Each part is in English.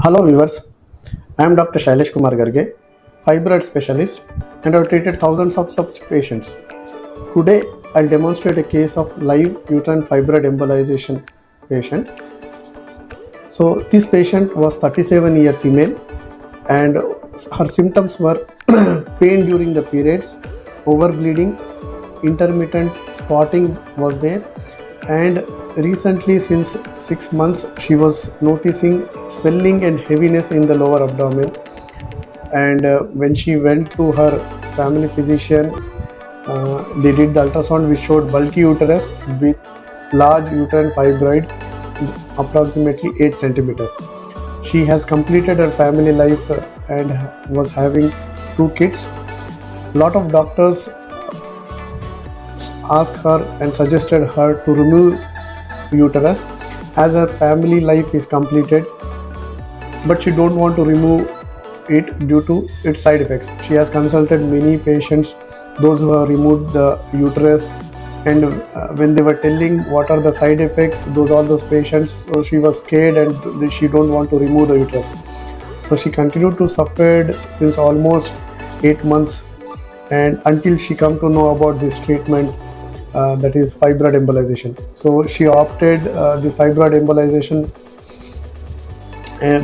Hello viewers, I am Dr. Shaileshkumar Garge, fibroid specialist, and I have treated thousands of such patients. Today I'll demonstrate a case of live uterine fibroid embolization patient. So this patient was 37-year female and her symptoms were pain during the periods, overbleeding, intermittent spotting was there, and recently since 6 months she was noticing swelling and heaviness in the lower abdomen. And when she went to her family physician, they did the ultrasound which showed bulky uterus with large uterine fibroid, approximately 8 centimeter. She has completed her family life and was having 2 kids. Lot of doctors asked her and suggested her to remove uterus as her family life is completed, but she don't want to remove it due to its side effects. She has consulted many patients, those who have removed the uterus, and when they were telling what are the side effects, all those patients, so she was scared and she don't want to remove the uterus. So she continued to suffer since almost 8 months, and until she come to know about this treatment, that is fibroid embolization. So she opted the fibroid embolization.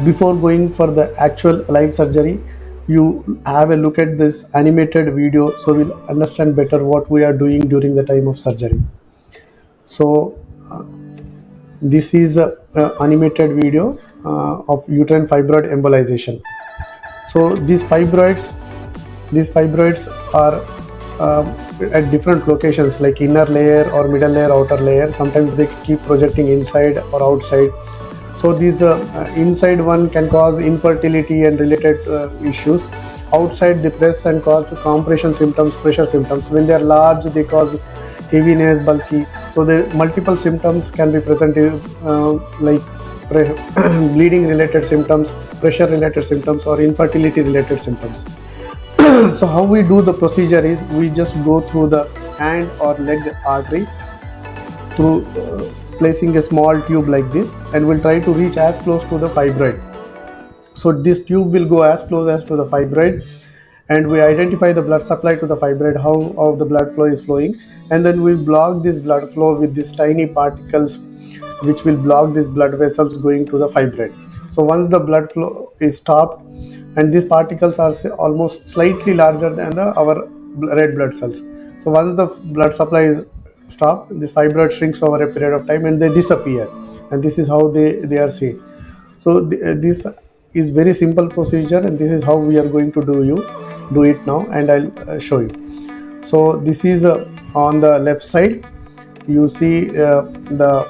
Before going for the actual live surgery, you have a look at this animated video, so we'll understand better what we are doing during the time of surgery. So this is a animated video of uterine fibroid embolization. So these fibroids are at different locations, like inner layer or middle layer, outer layer. Sometimes they keep projecting inside or outside. So these inside one can cause infertility and related issues. Outside they press and cause compression symptoms, pressure symptoms. When they are large, they cause heaviness, bulky. So the multiple symptoms can be present, like bleeding related symptoms, pressure related symptoms, or infertility related symptoms. So how we do the procedure is, we just go through the hand or leg artery through placing a small tube like this, and we'll try to reach as close to the fibroid. So this tube will go as close as to the fibroid, and we identify the blood supply to the fibroid, how the blood flow is flowing, and then we block this blood flow with these tiny particles which will block these blood vessels going to the fibroid. So once the blood flow is stopped, and these particles are almost slightly larger than our red blood cells. So once the blood supply is stopped, this fibroid shrinks over a period of time and they disappear, and this is how they are seen. So this is very simple procedure, and this is how we are going to do it now, and I'll show you. So this is on the left side, you see the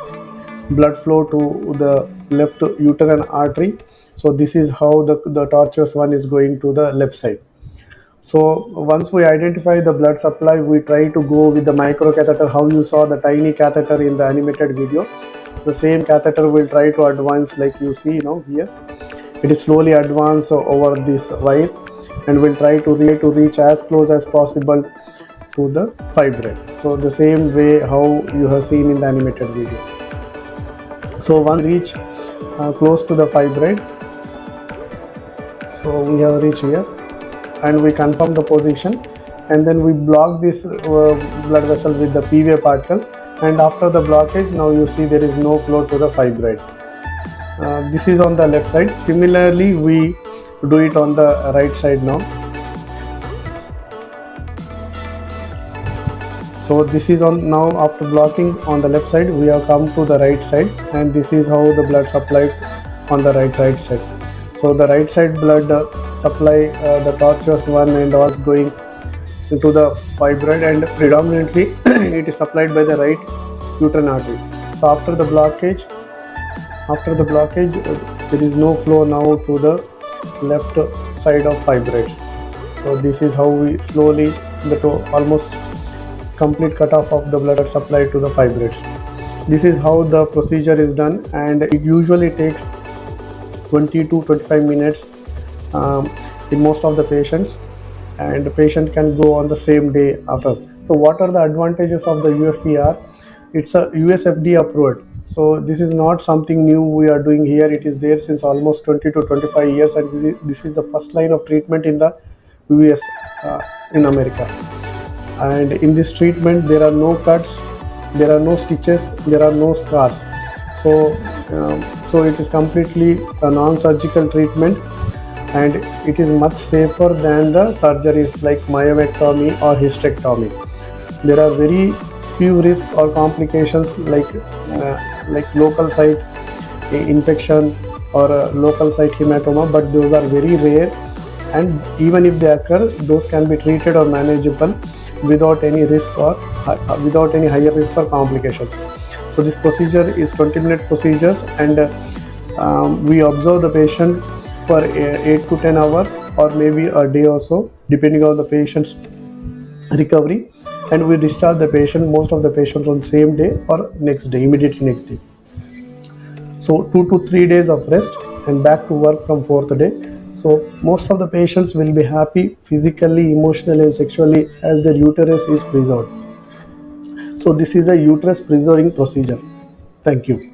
blood flow to the left uterine artery. So this is how the tortuous one is going to the left side. So once we identify the blood supply, we try to go with the micro catheter. How you saw the tiny catheter in the animated video, the same catheter will try to advance, like you see here. It is slowly advance over this wire, and will try to reach as close as possible to the fibroid. So the same way how you have seen in the animated video. So once we reach close to the fibroid, so we have reached here, and we confirm the position, and then we block this blood vessel with the PVA particles, and after the blockage, now you see there is no flow to the fibroid. This is on the left side. Similarly, we do it on the right side now. So this is on now. After blocking on the left side, we have come to the right side, and this is how the blood supply on the right side. So the right side blood supply, the tortuous one, and was going into the fibroid, and predominantly it is supplied by the right uterine artery. So after the blockage, there is no flow now to the left side of fibroids. So this is how we slowly almost complete cutoff of the blood supply to the fibroids. This is how the procedure is done, and it usually takes 20 to 25 minutes in most of the patients, and the patient can go on the same day after. So what are the advantages of the UFE? It's a US FDA approved. So this is not something new we are doing here. It is there since almost 20 to 25 years, and this is the first line of treatment in the US, in America. And in this treatment there are no cuts, there are no stitches, there are no scars. So it is completely a non-surgical treatment, and it is much safer than the surgeries like myomectomy or hysterectomy. There are very few risks or complications like local site infection or local site hematoma, but those are very rare, and even if they occur, those can be treated or manageable without any risk or without any higher risk or complications. So this procedure is 20-minute procedures, and we observe the patient for 8 to 10 hours or maybe a day or so, depending on the patient's recovery, and we discharge the patient, most of the patients, on same day or next day, immediately next day. So 2 to 3 days of rest and back to work from 4th day. So most of the patients will be happy physically, emotionally and sexually as their uterus is preserved. So this is a uterus preserving procedure. Thank you.